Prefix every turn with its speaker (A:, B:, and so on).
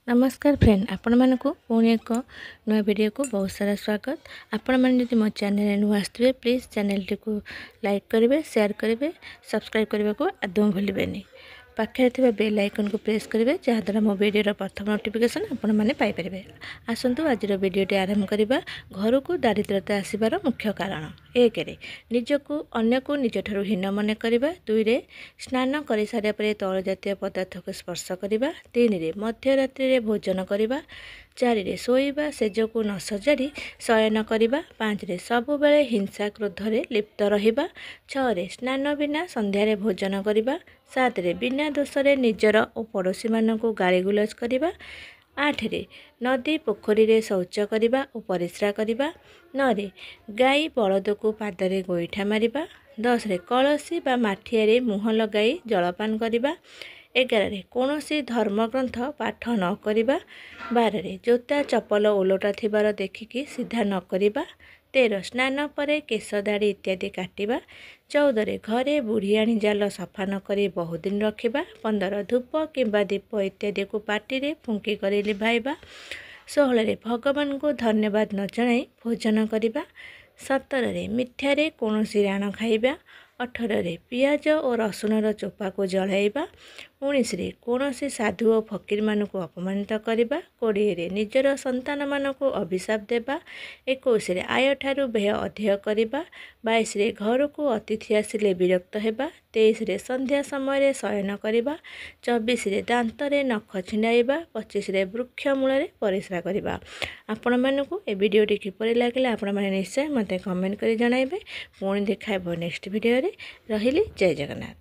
A: नमस्कार फ्रेंड आपण मानक पुणी एक नुआ वीडियो को बहुत सारा स्वागत। आपण मैंने जब मो चैनल नुआ आसवे प्लीज चैनल टी को लाइक करेंगे, शेयर करेंगे, सब्सक्राइब करने को आदौ भूलें। पाखे बेल आइकन को प्रेस करेंगे जहाँद्वारा मो वीडियो प्रथम नोटिफिकेशन आपण मैंने पाइपर। आसतु आज वीडियोटी आरंभ करवा। घर को दारिद्रता आसबार मुख्य कारण एक निजक अन्य को निज ठारू हीन मन करवा, दुई स्नान कर सारे तैल जातीय पदार्थ को स्पर्श करवा, तीन मध्यरात्रि भोजन करवा, चार शोइबा सेजको न सजाड़ी शयन करवा, पाँच सबु बेले हिंसा क्रोधरे लिप्त रहिबा, छः स्नान बिना संध्यारे भोजन करवा, सात बिना दोषरे निजर और पड़ोशी मानक गाड़ीगुलज करवा, आठ नदी पोखरी रे शौच करवा और परिस्रा करवा, नौ गाई बलद को पादरे गोईठा मारिबा, 10 कलसी बा माठिया मुह लगाई जलपान करवा, 11 कौनसी धर्मग्रंथ पाठ न करवा, 12 जोता चपल ओलटा थिबार देखिकी सीधा न करवा, 13 स्नान परे केश दाढ़ी इत्यादि काटिबा, 14 घरे बुढ़ियाणी जाल सफा न करी बहुत दिन रखिबा, 15 धूप किंबा दीप इत्यादि को पार्टी फुंकी कर लिभाइबा, 16 भगवान को धन्यवाद न जणाई भोजन करवा, 17 मिथ्यारे कौनसी राण खाइबा, 18 पियाज और रसुणर चोपा को जलाइबा, 19 कौनसी साधु और फकीर मान को अपमानित करवा, 20 निजर संतान मान को अभिशाप देवा, 21 आय ठारू व्यय अधिक करवा, 22 घर को अतिथि आसिले विरक्त हेबा, 23 संध्या समय शयन करवा, 24 दांतरे नख छिंडाइबा, 25 वृक्ष मूल परिस्रा करवा। आपण मानकु ए वीडियोटी किपरि लागिला आपण माने निश्चय मते कमेंट करी जणाइबे। पुणी देखाइबो नेक्स्ट वीडियो रे। रहिली जय जगन्नाथ।